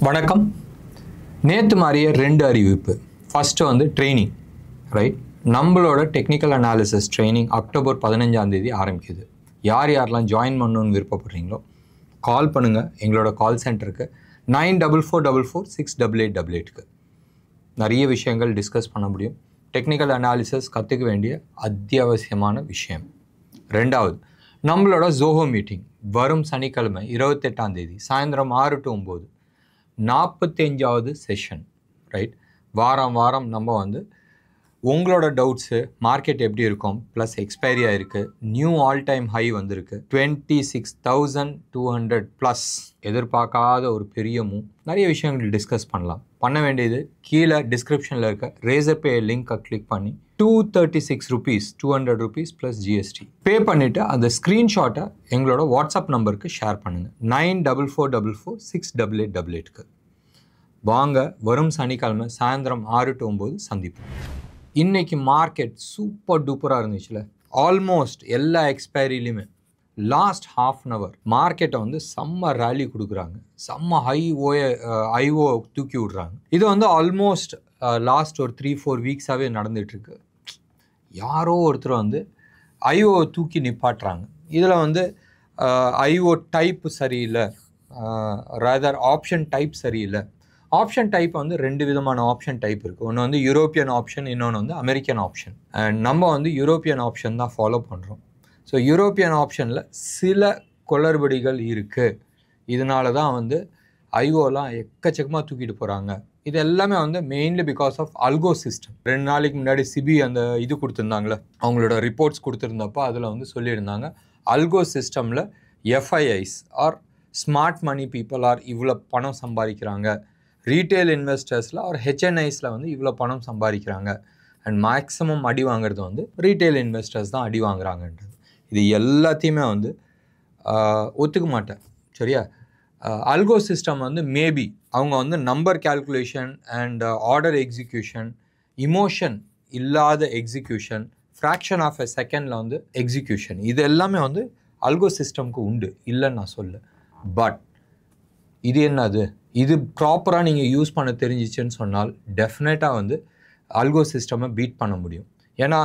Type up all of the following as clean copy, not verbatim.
வணக்கம். நேற்று மாதிரியே ரெண்டு அறிவிப்பு. ஃபஸ்ட்டு வந்து ட்ரைனிங், ரைட்? நம்மளோட டெக்னிக்கல் அனாலிசிஸ் ட்ரைனிங் அக்டோபர் 15 ஆரம்பிக்குது. யார் யாரெல்லாம் ஜாயின் பண்ணணுன்னு விருப்பப்படுறீங்களோ கால் பண்ணுங்கள் எங்களோட கால் சென்டருக்கு 9444468888க்கு. நிறைய விஷயங்கள் டிஸ்கஸ் பண்ண முடியும். டெக்னிக்கல் அனாலிசிஸ் கற்றுக்க வேண்டிய அத்தியாவசியமான விஷயம். ரெண்டாவது, நம்மளோட ஜோஹோ மீட்டிங் வரும் சனிக்கிழமை 28 சாயந்தரம் 6 to 9 45வது செஷன், ரைட்? வாரம் நம்ம வந்து உங்களோட டவுட்ஸு, மார்க்கெட் எப்படி இருக்கும், ப்ளஸ் எக்ஸ்பைரி ஆகிருக்கு, நியூ ஆல் டைம் ஹை வந்திருக்கு, 26,200 ப்ளஸ், எதிர்பார்க்காத ஒரு பெரிய மூவ், நிறைய விஷயங்கள் டிஸ்கஸ் பண்ணலாம். பண்ண வேண்டியது கீழே டிஸ்கிரிப்ஷனில் இருக்க ரேசர் பே லிங்க்கை கிளிக் பண்ணி 236 rupees 200 rupees ப்ளஸ் ஜிஎஸ்டி பே பண்ணிவிட்டு அந்த ஸ்க்ரீன்ஷாட்டை எங்களோட வாட்ஸ்அப் நம்பருக்கு ஷேர் பண்ணுங்கள் 9444468888க்கு. வாங்க, வரும் சனிக்கிழமை சாயந்தரம் 6 to 9 சந்திப்போம். இன்றைக்கி மார்க்கெட் சூப்பர் டூப்பராக இருந்துச்சுல. ஆல்மோஸ்ட் எல்லா எக்ஸ்பைரிலையுமே லாஸ்ட் ஹாஃப் அன் ஹவர் மார்க்கெட்டை வந்து செம்ம ரேலி கொடுக்குறாங்க, செம்ம ஐஓ தூக்கி விடுறாங்க. இது வந்து ஆல்மோஸ்ட் லாஸ்ட் ஒரு 3-4 வீக்ஸாகவே நடந்துகிட்ருக்கு. யாரோ ஒருத்தர் வந்து ஐஓ தூக்கி நிப்பாட்டுறாங்க. இதில் வந்து ஐஓ டைப் சரியில்லை, ரதர் ஆப்ஷன் டைப் சரியில்லை. ஆப்ஷன் டைப் வந்து ரெண்டு விதமான ஆப்ஷன் டைப் இருக்குது. ஒன்று வந்து யூரோப்பியன் ஆப்ஷன், இன்னொன்று வந்து அமெரிக்கன் ஆப்ஷன். அண்ட் நம்ம வந்து யூரோப்பியன் ஆப்ஷன் தான் ஃபாலோ பண்ணுறோம். ஸோ யூரோப்பியன் ஆப்ஷனில் சில குளறுபடிகள் இருக்குது. இதனால தான் வந்து ஐஓலாம் எக்கச்சக்கமாக தூக்கிட்டு போகிறாங்க. இது எல்லாமே வந்து மெயின்லி பிகாஸ் ஆஃப் அல்கோ சிஸ்டம். 2 நாளைக்கு முன்னாடி சிபி அந்த இது கொடுத்துருந்தாங்களே, அவங்களோட ரிப்போர்ட்ஸ் கொடுத்துருந்தப்போ அதில் வந்து சொல்லியிருந்தாங்க அல்கோ சிஸ்டமில் FIIs are smart money people are இவ்வளோ பணம் சம்பாதிக்கிறாங்க, ரீட்டைல் இன்வெஸ்டர்ஸில் ஆர் ஹெச்என்ஐஸில் வந்து இவ்வளோ பணம் சம்பாதிக்கிறாங்க, அண்ட் மேக்ஸிமம் அடி வாங்குறது வந்து ரீட்டைல் இன்வெஸ்டர்ஸ் தான் அடி வாங்குறாங்கன்றது. இது எல்லாத்தையுமே வந்து ஒத்துக்க மாட்டேன், சரியா? அல்கோ சிஸ்டம் வந்து மேபி அவங்க வந்து number calculation and order execution, emotion இல்லாத எக்ஸிக்யூஷன், ஃப்ராக்ஷன் ஆஃப் எ செகண்டில் வந்து எக்ஸிக்யூஷன், இது எல்லாமே வந்து அல்கோ சிஸ்டம்க்கு உண்டு, இல்லைன்னு நான் சொல்ல. பட் இது என்னது, இது ப்ராப்பராக நீங்கள் யூஸ் பண்ண தெரிஞ்சிச்சுன்னு சொன்னால் டெஃபினட்டாக வந்து அல்கோ சிஸ்டமை பீட் பண்ண முடியும். ஏன்னா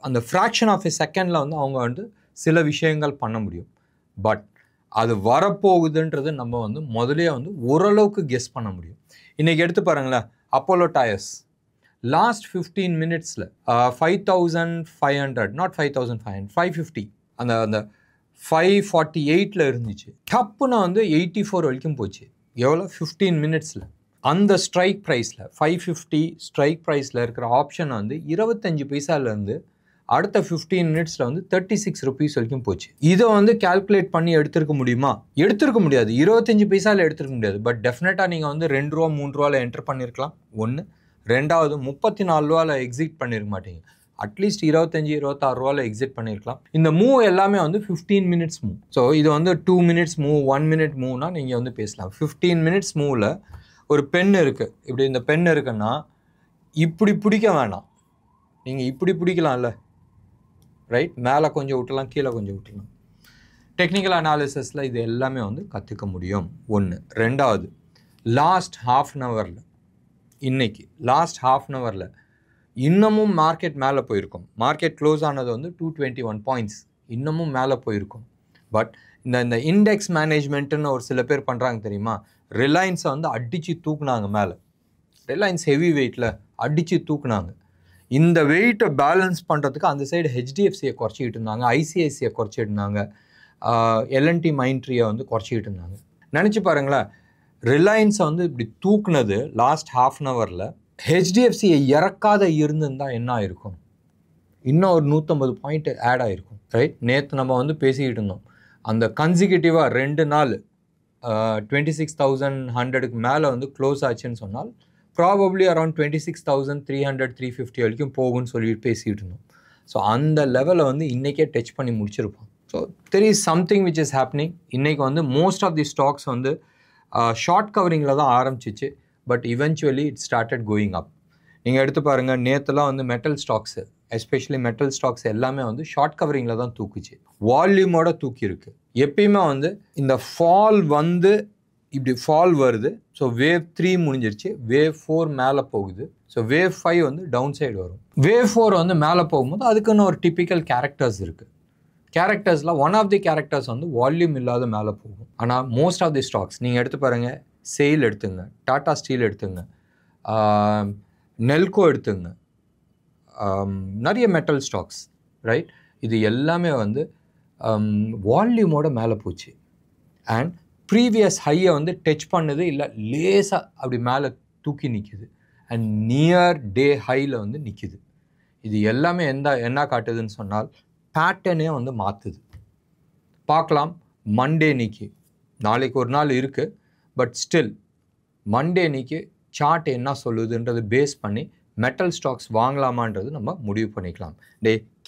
அந்த ஃப்ராக்ஷன் ஆஃப் எ செகண்டில் வந்து அவங்க வந்து சில விஷயங்கள் பண்ண முடியும். பட் அது வரப்போகுதுன்றது நம்ம வந்து முதலே வந்து ஓரளவுக்கு கெஸ் பண்ண முடியும். இன்றைக்கி எடுத்து பாருங்களேன், அப்போலோ டயர்ஸ் லாஸ்ட் 15 minutesல 5,500 நாட் 5,500 550 அந்த 548 இருந்துச்சு. டப்புன்னு வந்து 84 வரைக்கும் போச்சு. எவ்வளோ? 15 minutesல. அந்த ஸ்ட்ரைக் ப்ரைஸில் 550 ஸ்ட்ரைக் ப்ரைஸில் இருக்கிற ஆப்ஷன் வந்து 25 பைசாலேருந்து அடுத்த 15 minutesல வந்து 36 rupees வரைக்கும் போச்சு. இதை வந்து கால்குலேட் பண்ணி எடுத்துருக்க முடியுமா? எடுத்துருக்க முடியாது. 25 பைசாவில் எடுத்துருக்க முடியாது. பட் டெஃபினட்டாக நீங்கள் வந்து 2 ரூபா 3 ரூபாவில் என்டர் பண்ணியிருக்கலாம். ஒன்று. ரெண்டாவது, 34 ரூபாவில் எக்ஸிட் பண்ணியிருக்க மாட்டீங்க. அட்லீஸ்ட் 25-26 ரூபாவில் எக்ஸிட் பண்ணியிருக்கலாம். இந்த மூவ் எல்லாமே வந்து 15 minutes மூவ். ஸோ இது வந்து 2 minutes மூவ், 1 minute மூவ்னா நீங்கள் வந்து பேசலாம். 15 minutes மூவில் ஒரு பென் இருக்குது. இப்படி இந்த பென் இருக்குன்னா இப்படி பிடிக்க வேணாம், நீங்கள் இப்படி பிடிக்கலாம்ல, ரைட்? மேலே கொஞ்சம் விட்டுலாம், கீழே கொஞ்சம் விட்டுலாம். டெக்னிக்கல் அனாலிசிஸில் இது எல்லாமே வந்து கற்றுக்க முடியும். ஒன்று. ரெண்டாவது, லாஸ்ட் ஹாஃப் அன் ஹவரில், இன்றைக்கி லாஸ்ட் ஹாஃப் அன் ஹவரில் இன்னமும் மார்க்கெட் மேலே போயிருக்கும். மார்க்கெட் க்ளோஸ் ஆனது வந்து 221 points, இன்னமும் மேலே போயிருக்கும். பட் இந்த இண்டெக்ஸ் மேனேஜ்மெண்ட்டுன்னு ஒரு சில பேர் பண்ணுறாங்க தெரியுமா? ரிலையன்ஸை வந்து அடித்து தூக்குனாங்க மேலே. ரிலையன்ஸ் ஹெவி வெயிட்டில் அடித்து தூக்குனாங்க. இந்த வெயிட்டை பேலன்ஸ் பண்ணுறதுக்கு அந்த சைடு ஹெச்டிஎஃப்சியை குறைச்சிக்கிட்டு இருந்தாங்க, ஐசிஐசியை குறைச்சிட்டு இருந்தாங்க, எல்என்டி மைண்ட்ரியை வந்து குறைச்சிக்கிட்டு இருந்தாங்க. நினச்சி பாருங்களேன், ரிலையன்ஸை வந்து இப்படி தூக்குனது லாஸ்ட் ஹாஃப் அன் ஹவரில் ஹெச்டிஎஃப்சியை இறக்காத இருந்திருந்தால் என்ன ஆயிருக்கும்? இன்னும் ஒரு 150 பாயிண்ட் ஆட் ஆகிருக்கும், ரைட்? நேற்று நம்ம வந்து பேசிக்கிட்டு இருந்தோம், அந்த கன்சிக்யூட்டிவாக 2 நாள் 26,100க்கு மேலே வந்து க்ளோஸ் ஆச்சுன்னு சொன்னால் ப்ராபப்ளி அரௌண்ட் 26,300-350 வரைக்கும் போகும்னு சொல்லிட்டு பேசிகிட்டு இருந்தோம். ஸோ அந்த லெவலை வந்து இன்றைக்கே டச் பண்ணி முடிச்சிருப்போம். So there is something which is happening. இன்றைக்கி வந்து மோஸ்ட் ஆஃப் தி ஸ்டாக்ஸ் வந்து ஷார்ட் கவரிங்கில் தான் ஆரம்பிச்சிச்சு. But eventually it started going up. நீங்கள் எடுத்து பாருங்கள், நேற்றுலாம் வந்து metal stocks, especially metal stocks எல்லாமே வந்து ஷார்ட் கவரிங்கில் தான் தூக்குச்சு, வால்யூமோட தூக்கி இருக்குது. எப்பயுமே வந்து இந்த ஃபால் வந்து இப்படி ஃபால் வருது. ஸோ வேவ் 3 முடிஞ்சிருச்சு, வேவ் 4 மேலே போகுது. ஸோ வேவ் 5 வந்து டவுன் சைடு வரும். வேவ் 4 வந்து மேலே போகும்போது அதுக்குன்னு ஒரு டிப்பிக்கல் கேரக்டர்ஸ் இருக்குது. கேரக்டர்ஸில் ஒன் ஆஃப் தி கேரக்டர்ஸ் வந்து வால்யூம் இல்லாத மேலே போகும். ஆனால் மோஸ்ட் ஆஃப் தி ஸ்டாக்ஸ் நீங்கள் எடுத்து பாருங்கள், செயில் எடுத்துங்க, டாடா ஸ்டீல் எடுத்துங்க, நெல்கோ எடுத்துங்க, நிறைய மெட்டல் ஸ்டாக்ஸ், ரைட்? இது எல்லாமே வந்து வால்யூமோட மேலே போச்சு. அண்ட் ப்ரீவியஸ் ஹையை வந்து டச் பண்ணுது, இல்லை லேசாக அப்படி மேலே தூக்கி நிற்கிது. அண்ட் நியர் டே ஹையில் வந்து நிற்கிது. இது எல்லாமே என்ன காட்டுதுன்னு சொன்னால் பேட்டர்னே வந்து மாற்றுது. பார்க்கலாம் மண்டே இன்னைக்கு, நாளைக்கு ஒரு நாள் இருக்குது, பட் ஸ்டில் மண்டே இன்னைக்கு சார்ட் என்ன சொல்லுதுன்றது பேஸ் பண்ணி மெட்டல் ஸ்டாக்ஸ் வாங்கலாமான்றது நம்ம முடிவு பண்ணிக்கலாம்.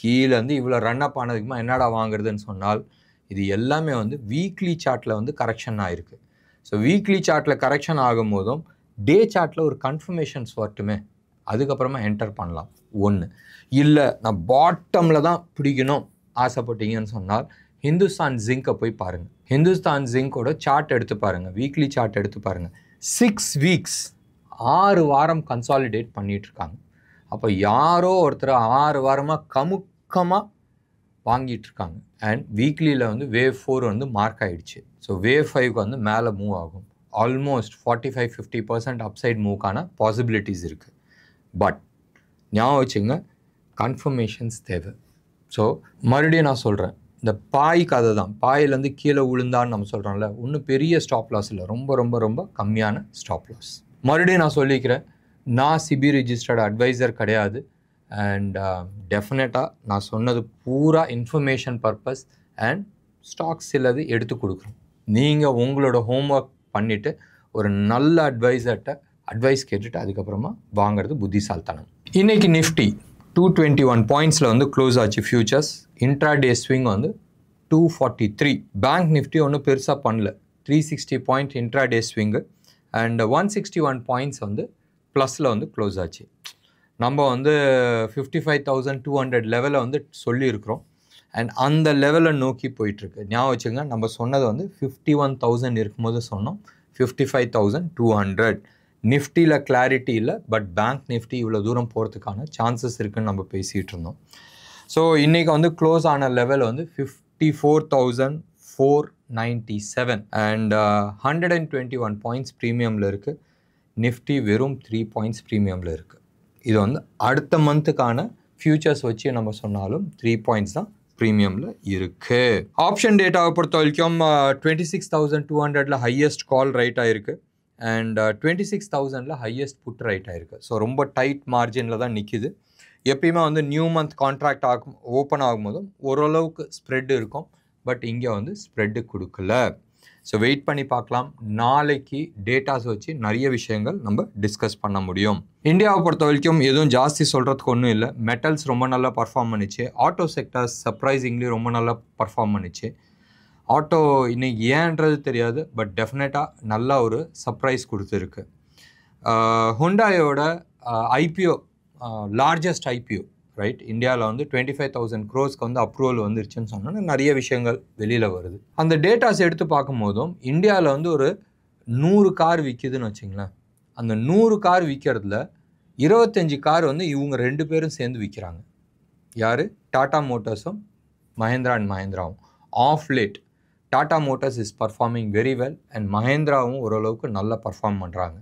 கீழேருந்து இவ்வளோ ரன் அப் ஆனதுக்குமா என்னடா வாங்குறதுன்னு சொன்னால் இது எல்லாமே வந்து வீக்லி சார்ட்டில் வந்து கரெக்ஷன் ஆகிருக்கு. ஸோ வீக்லி சார்ட்டில் கரெக்ஷன் ஆகும் போதும் டே சார்ட்டில் ஒரு கன்ஃபர்மேஷன்ஸ் வரட்டுமே, அதுக்கப்புறமா என்டர் பண்ணலாம். ஒன்று இல்லை நான் பாட்டமில் தான் பிடிக்கணும் ஆசைப்பட்டீங்கன்னு சொன்னால் ஹிந்துஸ்தான் ஜிங்கை போய் பாருங்கள். ஹிந்துஸ்தான் ஜிங்கோட சார்ட் எடுத்து பாருங்கள், வீக்லி சார்ட் எடுத்து பாருங்கள். 6 வீக்ஸ் 6 வாரம் கன்சாலிடேட் பண்ணிகிட்ருக்காங்க. அப்போ யாரோ ஒருத்தர் 6 வாரமாக கமுக்கமாக வாங்கிட்டுருக்காங்க. அண்ட் வீக்லியில் வந்து வேவ் 4 வந்து மார்க் ஆகிடுச்சு. ஸோ வேவ் 5க்கு வந்து மேலே மூவ் ஆகும். ஆல்மோஸ்ட் 45-50% அப்சைட் மூவ்க்கான பாசிபிலிட்டிஸ் இருக்குது. பட் ஞாபகம் வச்சுங்க, கன்ஃபர்மேஷன்ஸ் தேவை. ஸோ மறுபடியும் நான் சொல்கிறேன், இந்த பாய் கதை தான். பாயிலேருந்து கீழே விழுந்தான்னு நம்ம சொல்கிறோம்ல, ஒன்றும் பெரிய ஸ்டாப் லாஸ் இல்லை, ரொம்ப ரொம்ப ரொம்ப கம்மியான ஸ்டாப் லாஸ். மறுபடியும் நான் சொல்லிக்கிறேன், நான் சிபி ரிஜிஸ்டர்ட் அட்வைசர் கிடையாது. அண்ட் டெஃபினட்டாக நான் சொன்னது பூரா இன்ஃபர்மேஷன் பர்பஸ் அண்ட் ஸ்டாக்ஸ் சிலது எடுத்து கொடுக்குறோம். நீங்கள் உங்களோட ஹோம்ஒர்க் பண்ணிவிட்டு ஒரு நல்ல அட்வைசர்கிட்ட அட்வைஸ் கேட்டுட்டு அதுக்கப்புறமா வாங்கிறது புத்திசாலித்தனம். இன்றைக்கி நிஃப்டி 221 பாயிண்ட்ஸில் வந்து க்ளோஸ் ஆச்சு ஃபியூச்சர்ஸ். இன்ட்ராடே ஸ்விங் வந்து 243. பேங்க் நிஃப்டி ஒன்றும் பெருசாக பண்ணல, 360 point intraday swing. And 161 points வந்து ப்ளஸில் வந்து க்ளோஸ் ஆச்சு. நம்ம வந்து 55,200 லெவலை வந்து சொல்லியிருக்கிறோம். அண்ட் அந்த லெவலை நோக்கி போயிட்டுருக்கு. ஞாபகம் வச்சுங்க, நம்ம சொன்னது வந்து 51,000 இருக்கும்போது சொன்னோம் 55,200. நிஃப்டியில் கிளாரிட்டி இல்லை, பட் பேங்க் நிஃப்டி இவ்வளோ தூரம் போகிறதுக்கான சான்சஸ் இருக்குதுன்னு நம்ம பேசிகிட்டு இருந்தோம். ஸோ இன்றைக்கி வந்து க்ளோஸ் ஆன லெவல் வந்து 54,497 அண்ட் 121 பாயிண்ட்ஸ் ப்ரீமியமில் இருக்குது. நிஃப்டி வெறும் 3 பாயிண்ட்ஸ் ப்ரீமியமில் இருக்குது. இது வந்து அடுத்த மந்த்துக்கான ஃபியூச்சர்ஸ் வச்சு நம்ம சொன்னாலும் 3 பாயிண்ட்ஸ் தான் ப்ரீமியமில் இருக்குது. ஆப்ஷன் டேட்டாவை பொறுத்த வரைக்கும் 26,200 ஹையஸ்ட் கால் ரைட் ஆகிருக்கு. அண்ட் 26,000 ஹையஸ்ட் புட் ரைட் ஆகிருக்கு. ஸோ ரொம்ப டைட் மார்ஜினில் தான் நிற்கிது. எப்பயுமே வந்து நியூ மந்த் கான்ட்ராக்ட் ஓப்பன் ஆகும்போதும் ஓரளவுக்கு ஸ்ப்ரெட் இருக்கும், பட் இங்கே வந்து ஸ்ப்ரெட்டு கொடுக்கல. ஸோ வெயிட் பண்ணி பார்க்கலாம். நாளைக்கு டேட்டாஸ் வச்சு நிறைய விஷயங்கள் நம்ம டிஸ்கஸ் பண்ண முடியும். இந்தியாவை பொறுத்த வரைக்கும் எதுவும் ஜாஸ்தி சொல்கிறதுக்கு ஒன்றும் இல்லை. மெட்டல்ஸ் ரொம்ப நல்லா பர்ஃபார்ம் பண்ணிச்சு. ஆட்டோ செக்டர்ஸ் சர்ப்ரைசிங்லி ரொம்ப நல்லா பர்ஃபார்ம் பண்ணிச்சு. ஆட்டோ இன்னைக்கு ஏன்றது தெரியாது, பட் டெஃபினட்டாக நல்லா ஒரு சர்ப்ரைஸ் கொடுத்துருக்கு. ஹுண்டாயோட ஐபிஓ, லார்ஜஸ்ட் ஐபிஓ, ரைட், இந்தியாவில் வந்து 25,000 crores வந்து அப்ரூவல் வந்துருச்சுன்னு சொன்னோன்னா நிறைய விஷயங்கள் வெளியில் வருது. அந்த டேட்டாஸ் எடுத்து பார்க்கும்போதும் இந்தியாவில் வந்து ஒரு 100 கார் விற்கிதுன்னு வச்சிங்களேன். அந்த 100 கார் விற்கிறதுல 25 கார் வந்து இவங்க 2 பேரும் சேர்ந்து விற்கிறாங்க. யார்? டாடா மோட்டார்ஸும் மஹேந்திரா அண்ட் மஹேந்திராவும். Of late Tata Motors is performing very well and மஹேந்திராவும் ஓரளவுக்கு நல்லா பர்ஃபார்ம் பண்ணுறாங்க.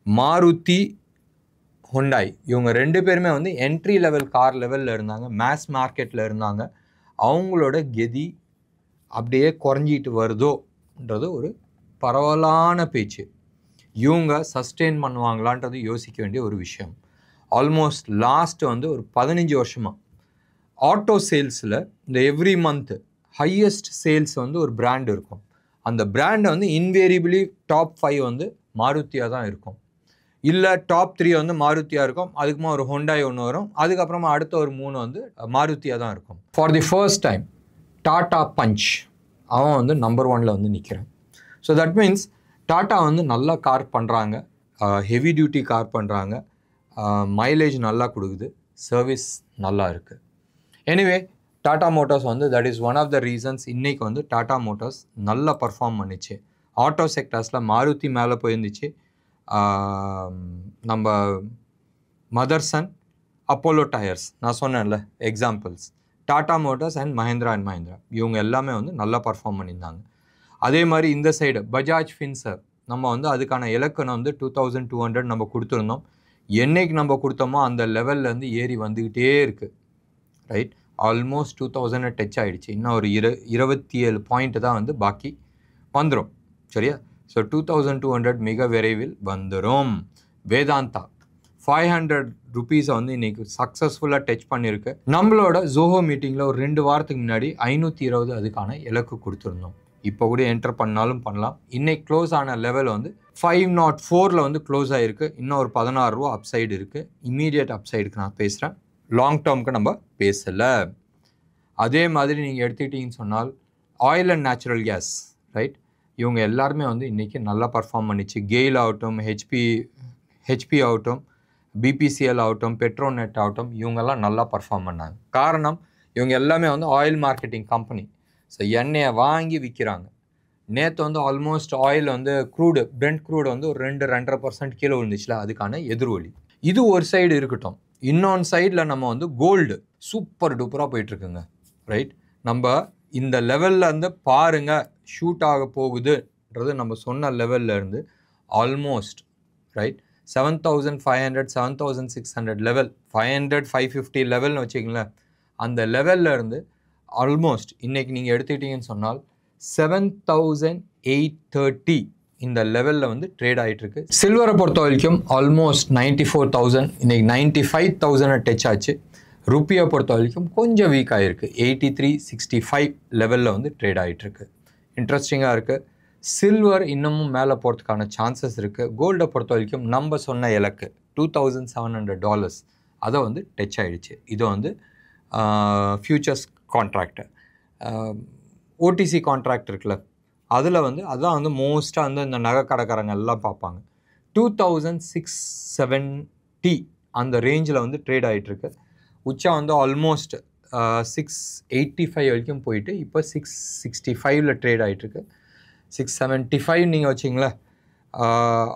மாருதி, ஹுண்டாய் இவங்க 2 பேருமே வந்து என்ட்ரி லெவல் கார் லெவலில் இருந்தாங்க, மேஸ் மார்க்கெட்டில் இருந்தாங்க. அவங்களோட கெதி அப்படியே குறைஞ்சிட்டு வருதோன்றது ஒரு பரவலான பேச்சு. இவங்க சஸ்டெயின் பண்ணுவாங்களான்றது யோசிக்க வேண்டிய ஒரு விஷயம். ஆல்மோஸ்ட் லாஸ்ட் வந்து ஒரு 15 வருஷமாக ஆட்டோ சேல்ஸில் இந்த எவ்ரி மந்த்து ஹையஸ்ட் சேல்ஸ் வந்து ஒரு பிராண்ட் இருக்கும். அந்த பிராண்டை வந்து இன்வேரியபிளி டாப் 5 வந்து மாருதியாக தான் இருக்கும். இல்லை டாப் 3 வந்து மாருதியாக இருக்கும், அதுக்குமா ஒரு ஹோண்டாய் ஒன்று வரும், அதுக்கப்புறமா அடுத்த ஒரு 3 வந்து மாருதியாக தான் இருக்கும். For the first time Tata Punch அவன் வந்து நம்பர் 1ல் வந்து நிற்கிறான். ஸோ தட் மீன்ஸ் டாட்டா வந்து நல்லா கார் பண்ணுறாங்க, ஹெவி டியூட்டி கார் பண்ணுறாங்க, மைலேஜ் நல்லா கொடுக்குது, சர்வீஸ் நல்லா இருக்குது. எனிவே டாடா மோட்டார்ஸ் வந்து that is one of the reasons இன்றைக்கி வந்து டாடா மோட்டார்ஸ் நல்லா பர்ஃபார்ம் பண்ணிச்சு. ஆட்டோ செக்டார்ஸில் மாருதி மேலே போயிருந்துச்சு, நம்ம மதர்சன், அப்போலோ டயர்ஸ், நான் சொன்னேன்ல examples, Tata Motors and Mahindra and Mahindra, இவங்க எல்லாமே வந்து நல்லா பர்ஃபார்ம் பண்ணியிருந்தாங்க. அதே மாதிரி இந்த சைடு பஜாஜ் ஃபின்சர்வ், நம்ம வந்து அதுக்கான இலக்கணம் வந்து 2200 நம்ம கொடுத்துருந்தோம். என்னைக்கு நம்ம கொடுத்தோமோ அந்த லெவல்லேருந்து ஏறி வந்துக்கிட்டே இருக்குது. ரைட், ஆல்மோஸ்ட் 2000 டச் ஆகிடுச்சு. இன்னும் ஒரு 27 பாயிண்ட் தான் வந்து பாக்கி வந்துடும். சரியா? ஸோ 2200 மிக விரைவில் வந்துடும். வேதாந்தா 500 rupees வந்து இன்றைக்கி சக்ஸஸ்ஃபுல்லாக டச் பண்ணியிருக்கு. நம்மளோட ஜோஹோ மீட்டிங்கில் ஒரு 2 வாரத்துக்கு முன்னாடி 520 அதுக்கான இலக்கு கொடுத்துருந்தோம். இப்போ கூட என்டர் பண்ணாலும் பண்ணலாம். இன்னைக்கு க்ளோஸ் ஆன லெவல் வந்து 504 வந்து க்ளோஸ் ஆகிருக்கு. இன்னும் ஒரு 16 ரூபா அப்சைடு இருக்குது. இம்மீடியட் அப்சைடுக்கு நான் பேசுகிறேன், லாங் டேர்முக்கு நம்ம பேசலை. அதே மாதிரி நீங்கள் எடுத்துக்கிட்டிங்கன்னு சொன்னால் oil and natural gas, right, இவங்க எல்லாருமே வந்து இன்றைக்கி நல்லா பர்ஃபார்ம் பண்ணிச்சு. கெயில் ஆகட்டும், ஹெச்பி ஆகட்டும், பிபிசிஎல் ஆகட்டும், பெட்ரோநெட் ஆகட்டும், இவங்கெல்லாம் நல்லா பர்ஃபார்ம் பண்ணாங்க. காரணம், இவங்க எல்லாமே வந்து ஆயில் மார்க்கெட்டிங் கம்பெனி. ஸோ எண்ணெயை வாங்கி விற்கிறாங்க. நேற்று வந்து ஆல்மோஸ்ட் ஆயில் வந்து பிரெண்ட் க்ரூடு வந்து ஒரு 2-2.5% கீழே விழுந்துச்சுல, அதுக்கான எதிர்வொலி. இது ஒரு சைடு இருக்கட்டும். இன்னொன்று சைடில் நம்ம வந்து கோல்டு சூப்பர் டூப்பராக போயிட்டுருக்குங்க. ரைட், நம்ம இந்த லெவலில் இருந்து பாருங்கள், ஷூட் ஆக போகுதுன்றது நம்ம சொன்ன லெவலில் இருந்து ஆல்மோஸ்ட் ரைட் 7500 7600 லெவல், 500-550 லெவல்னு வச்சுக்கிங்களேன். அந்த லெவலில் இருந்து ஆல்மோஸ்ட் இன்றைக்கி நீங்கள் எடுத்துக்கிட்டிங்கன்னு சொன்னால் 7830 இந்த லெவலில் வந்து ட்ரேட் ஆகிட்டுருக்கு. சில்வரை பொறுத்த வரைக்கும் ஆல்மோஸ்ட் 94,000, இன்றைக்கி 95,000 டச் ஆச்சு. ருப்பியை பொறுத்த வரைக்கும் கொஞ்சம் வீக் ஆகிருக்கு, 8365 லெவலில் வந்து ட்ரேட் ஆகிட்டுருக்கு. இன்ட்ரெஸ்டிங்காக இருக்குது. சில்வர் இன்னமும் மேலே போகிறதுக்கான சான்சஸ் இருக்குது. கோல்டை பொறுத்த வரைக்கும் நம்ம சொன்ன இலக்கு $2,700 அதை வந்து டச் ஆகிடுச்சு. இது வந்து ஃபியூச்சர்ஸ் கான்ட்ராக்டு. ஓடிசி கான்ட்ராக்ட் இருக்குல்ல, அதில் வந்து அதான் வந்து மோஸ்ட்டாக வந்து இந்த நகை கடைக்காரங்க எல்லாம் பார்ப்பாங்க. 2670 அந்த ரேஞ்சில் வந்து ட்ரேட் ஆகிட்டுருக்கு. உச்சா வந்து ஆல்மோஸ்ட் 685 வரைக்கும் போயிட்டு இப்போ 665 ட்ரேட் ஆகிட்டுருக்கு. 675 நீங்கள் வச்சிங்களேன்,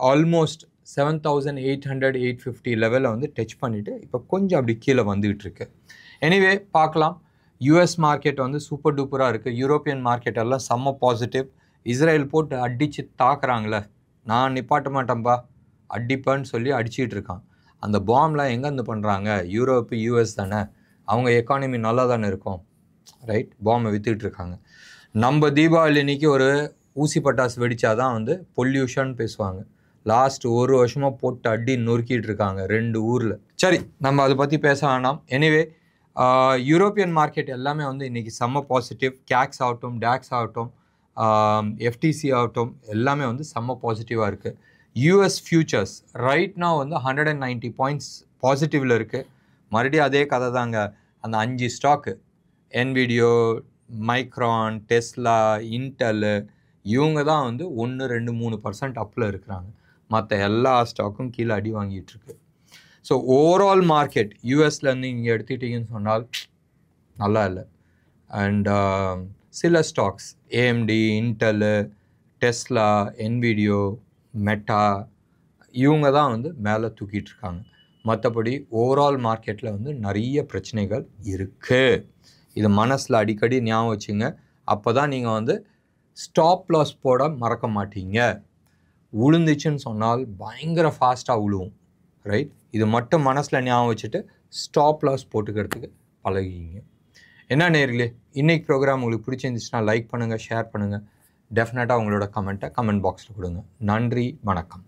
ஆல்மோஸ்ட் 7800-850 லெவலில் வந்து டச் பண்ணிவிட்டு இப்போ கொஞ்சம் அப்படி கீழே வந்துகிட்டு இருக்கு. எனிவே பார்க்கலாம். யூஎஸ் மார்க்கெட் வந்து சூப்பர் டூப்பராக இருக்குது. யூரோப்பியன் மார்க்கெட் எல்லாம் செம்ம பாசிட்டிவ். இஸ்ரேல் போட்டு அடித்து தாக்குறாங்களே, நான் நிப்பாட்ட மாட்டேன்பா அடிப்பேன்னு சொல்லி அடிச்சிட்டு இருக்கான். அந்த பாம்லாம் எங்கேருந்து பண்ணுறாங்க? யூரோப்பு, யூஎஸ் தானே, அவங்க எக்கானமி நல்லா தானே இருக்கும். ரைட், பாம்பை விற்றுக்கிட்டு இருக்காங்க. நம்ம தீபாவளி அன்றைக்கி ஒரு ஊசி பட்டாசு வெடித்தா தான் வந்து பொல்யூஷன் பேசுவாங்க. லாஸ்ட் ஒரு வருஷமாக போட்டு அடி நொறுக்கிட்டு இருக்காங்க 2 ஊரில். சரி, நம்ம அதை பற்றி பேச வேண்டாம். எனிவே யூரோப்பியன் மார்க்கெட் எல்லாமே வந்து இன்றைக்கி செம்ம பாசிட்டிவ். கேக்ஸ் ஆகட்டும், டேக்ஸ் ஆகட்டும், எஃப்டிசி ஆகட்டும், எல்லாமே வந்து செம்ம பாசிட்டிவாக இருக்குது. யூஎஸ் ஃபியூச்சர்ஸ் ரைட் now வந்து 190 பாயிண்ட்ஸ் பாசிட்டிவில் இருக்குது. மறுபடியும் அதே கதை தாங்க. அந்த 5 stock, Nvidia, micron, Tesla, Intel, இவங்க தான் வந்து 1-2-3% அப்பில் இருக்கிறாங்க. மற்ற எல்லா ஸ்டாக்கும் கீழே அடி வாங்கிட்டுருக்கு. ஸோ ஓவரால் மார்க்கெட் யூஎஸ்லேருந்து இங்கே எடுத்துக்கிட்டிங்கன்னு சொன்னால் நல்லா இல்லை. அண்ட் சில stocks AMD, Intel, Tesla, Nvidia, Meta, இவங்க தான் வந்து மேலே தூக்கிட்டு இருக்காங்க. மற்றபடி ஓவரால் மார்க்கெட்டில் வந்து நிறைய பிரச்சனைகள் இருக்குது. இது மனசில் அடிக்கடி ஞாபகம் வச்சுங்க. அப்போ தான் நீங்கள் வந்து ஸ்டாப் லாஸ் போட மறக்க மாட்டீங்க. உளுந்துச்சுன்னு சொன்னால் பயங்கர ஃபாஸ்ட்டாக உழுவும். ரைட், இது மட்டும் மனசில் ஞாபகம் வச்சுட்டு ஸ்டாப் லாஸ் போட்டுக்கிறதுக்கு பழகிங்க. என்ன நேயர்களே, இன்றைக்கி ப்ரோக்ராம் உங்களுக்கு பிடிச்சிருந்துச்சுன்னா லைக் பண்ணுங்கள், ஷேர் பண்ணுங்கள். டெஃபினட்டாக உங்களோட கமெண்ட் பாக்ஸில் கொடுங்க. நன்றி, வணக்கம்.